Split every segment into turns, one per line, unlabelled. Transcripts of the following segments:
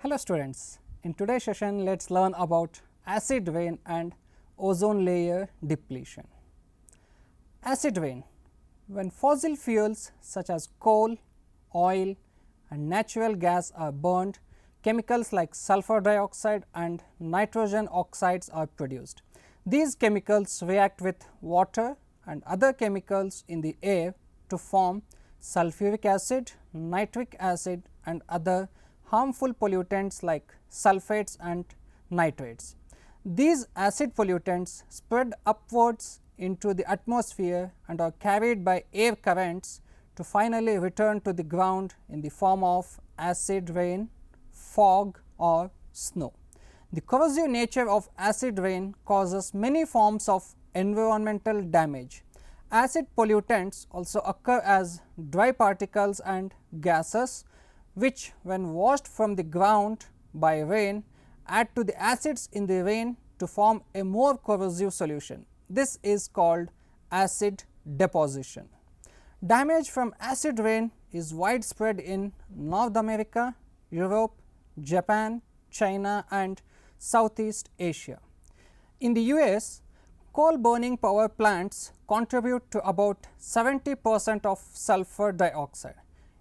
Hello students, in today's session let us learn about acid rain and ozone layer depletion. Acid rain: when fossil fuels such as coal, oil and natural gas are burned, chemicals like sulfur dioxide and nitrogen oxides are produced. These chemicals react with water and other chemicals in the air to form sulfuric acid, nitric acid and other harmful pollutants like sulfates and nitrates. These acid pollutants spread upwards into the atmosphere and are carried by air currents to finally return to the ground in the form of acid rain, fog or snow. The corrosive nature of acid rain causes many forms of environmental damage. Acid pollutants also occur as dry particles and gases, which when washed from the ground by rain add to the acids in the rain to form a more corrosive solution. This is called acid deposition. Damage from acid rain is widespread in North America, Europe, Japan, China and Southeast Asia. In the US, coal burning power plants contribute to about 70% of sulfur dioxide.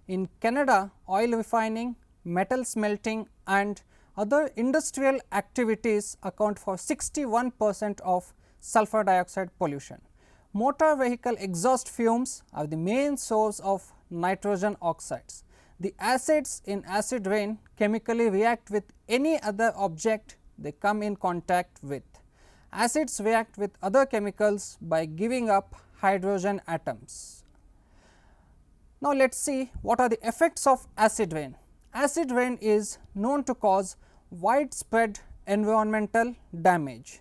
In Canada, oil refining, metal smelting and other industrial activities account for 61% of sulfur dioxide pollution. Motor vehicle exhaust fumes are the main source of nitrogen oxides. The acids in acid rain chemically react with any other object they come in contact with. Acids react with other chemicals by giving up hydrogen atoms. Now, let us see what are the effects of acid rain. Acid rain is known to cause widespread environmental damage.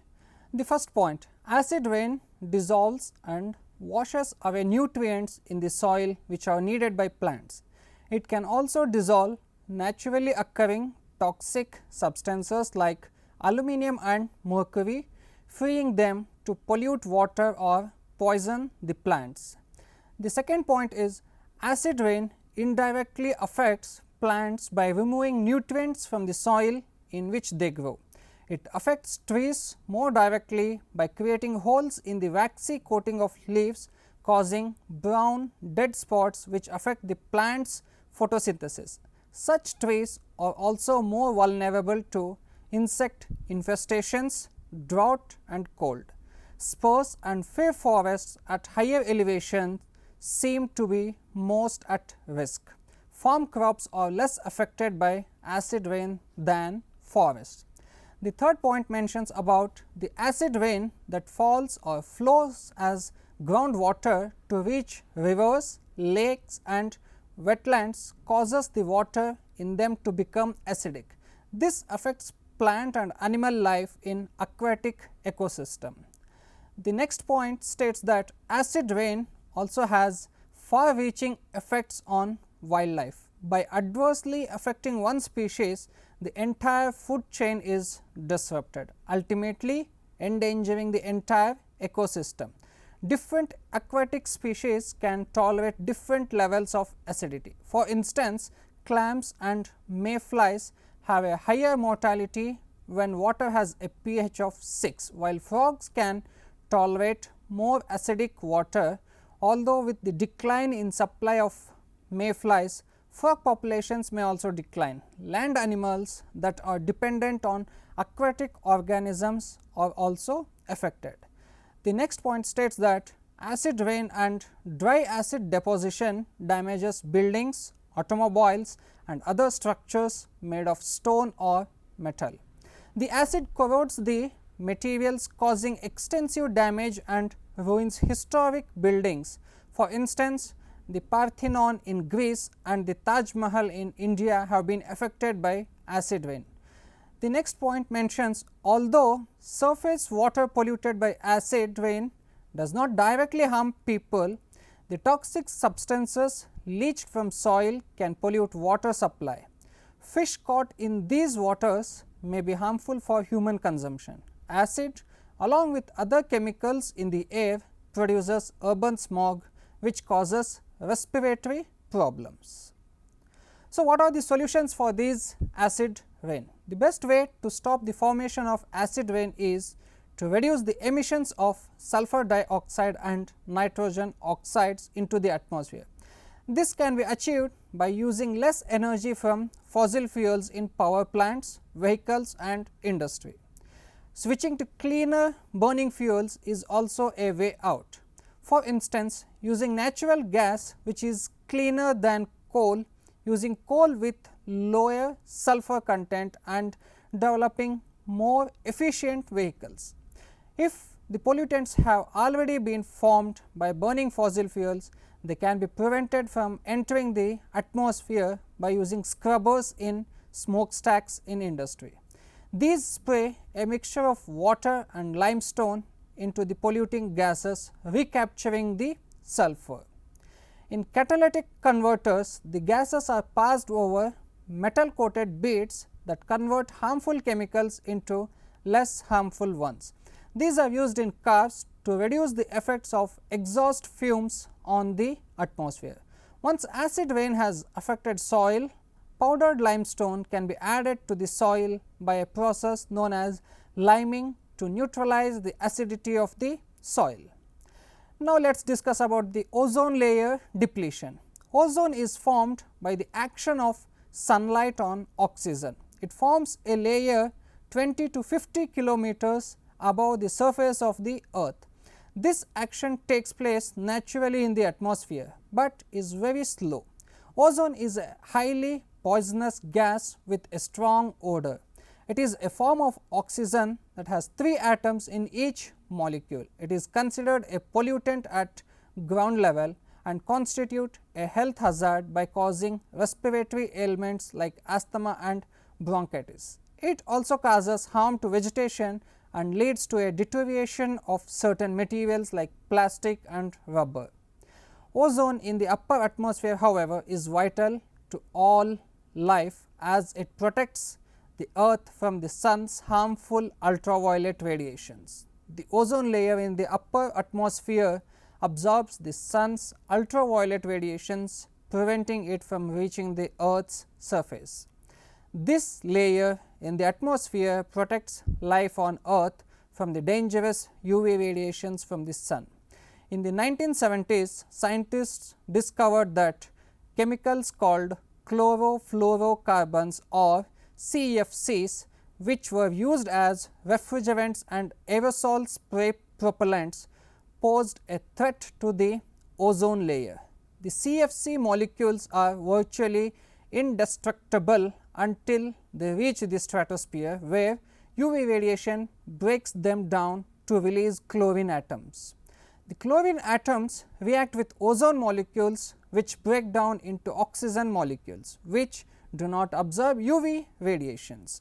The first point, acid rain dissolves and washes away nutrients in the soil which are needed by plants. It can also dissolve naturally occurring toxic substances like aluminum and mercury, freeing them to pollute water or poison the plants. The second point is acid rain indirectly affects plants by removing nutrients from the soil in which they grow. It affects trees more directly by creating holes in the waxy coating of leaves, causing brown dead spots which affect the plant's photosynthesis. Such trees are also more vulnerable to insect infestations, drought and cold. Spruce and fir forests at higher elevations seem to be most at risk. Farm crops are less affected by acid rain than forests. The third point mentions about the acid rain that falls or flows as groundwater to reach rivers, lakes and wetlands causes the water in them to become acidic. This affects plant and animal life in aquatic ecosystem. The next point states that acid rain also has far reaching effects on wildlife. By adversely affecting one species, the entire food chain is disrupted, ultimately endangering the entire ecosystem. Different aquatic species can tolerate different levels of acidity. For instance, clams and mayflies have a higher mortality when water has a pH of 6, while frogs can tolerate more acidic water. Although with the decline in supply of mayflies, frog populations may also decline. Land animals that are dependent on aquatic organisms are also affected. The next point states that acid rain and dry acid deposition damages buildings, automobiles and other structures made of stone or metal. The acid corrodes the materials, causing extensive damage and ruins historic buildings. For instance, the Parthenon in Greece and the Taj Mahal in India have been affected by acid rain. The next point mentions, although surface water polluted by acid rain does not directly harm people, the toxic substances leached from soil can pollute water supply. Fish caught in these waters may be harmful for human consumption. Acid, along with other chemicals in the air, produces urban smog, which causes respiratory problems. So, what are the solutions for these acid rain? The best way to stop the formation of acid rain is to reduce the emissions of sulfur dioxide and nitrogen oxides into the atmosphere. This can be achieved by using less energy from fossil fuels in power plants, vehicles and industry. Switching to cleaner burning fuels is also a way out. For instance, using natural gas which is cleaner than coal, using coal with lower sulfur content and developing more efficient vehicles. If the pollutants have already been formed by burning fossil fuels, they can be prevented from entering the atmosphere by using scrubbers in smokestacks in industry. These spray a mixture of water and limestone into the polluting gases, recapturing the sulfur. In catalytic converters, the gases are passed over metal coated beads that convert harmful chemicals into less harmful ones. These are used in cars to reduce the effects of exhaust fumes on the atmosphere. Once acid rain has affected soil, powdered limestone can be added to the soil by a process known as liming to neutralize the acidity of the soil. Now, let us discuss about the ozone layer depletion. Ozone is formed by the action of sunlight on oxygen. It forms a layer 20 to 50 kilometers above the surface of the earth. This action takes place naturally in the atmosphere, but is very slow. Ozone is a highly poisonous gas with a strong odor. It is a form of oxygen that has 3 atoms in each molecule. It is considered a pollutant at ground level and constitute a health hazard by causing respiratory ailments like asthma and bronchitis. It also causes harm to vegetation and leads to a deterioration of certain materials like plastic and rubber. Ozone in the upper atmosphere, however, is vital to all life as it protects the earth from the sun's harmful ultraviolet radiations. The ozone layer in the upper atmosphere absorbs the sun's ultraviolet radiations, preventing it from reaching the earth's surface. This layer in the atmosphere protects life on earth from the dangerous UV radiations from the sun. In the 1970s, scientists discovered that chemicals called chlorofluorocarbons or CFCs, which were used as refrigerants and aerosol spray propellants, posed a threat to the ozone layer. The CFC molecules are virtually indestructible until they reach the stratosphere, where UV radiation breaks them down to release chlorine atoms. The chlorine atoms react with ozone molecules, which break down into oxygen molecules, which do not absorb UV radiations.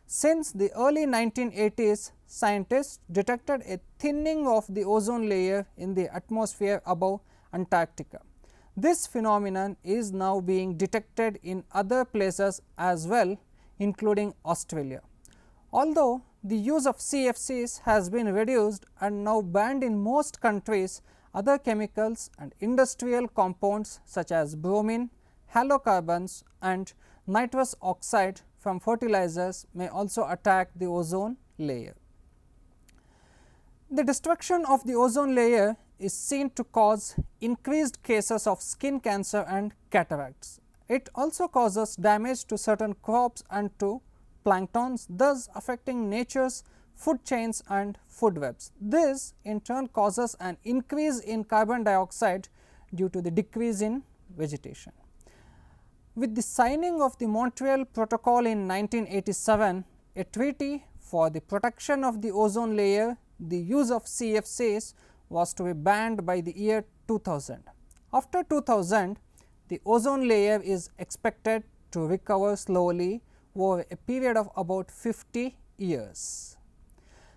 Since the early 1980s, scientists detected a thinning of the ozone layer in the atmosphere above Antarctica. This phenomenon is now being detected in other places as well, including Australia. Although the use of CFCs has been reduced and now banned in most countries, other chemicals and industrial compounds such as bromine, halocarbons and nitrous oxide from fertilizers may also attack the ozone layer. The destruction of the ozone layer is seen to cause increased cases of skin cancer and cataracts. It also causes damage to certain crops and to planktons, thus affecting nature's food chains and food webs. This in turn causes an increase in carbon dioxide due to the decrease in vegetation. With the signing of the Montreal Protocol in 1987, a treaty for the protection of the ozone layer, the use of CFCs was to be banned by the year 2000. After 2000, the ozone layer is expected to recover slowly over a period of about 50 years.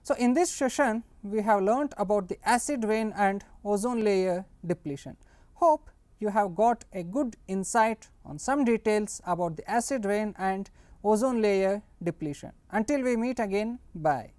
So, in this session, we have learnt about the acid rain and ozone layer depletion. Hope you have got a good insight on some details about the acid rain and ozone layer depletion. Until we meet again, bye.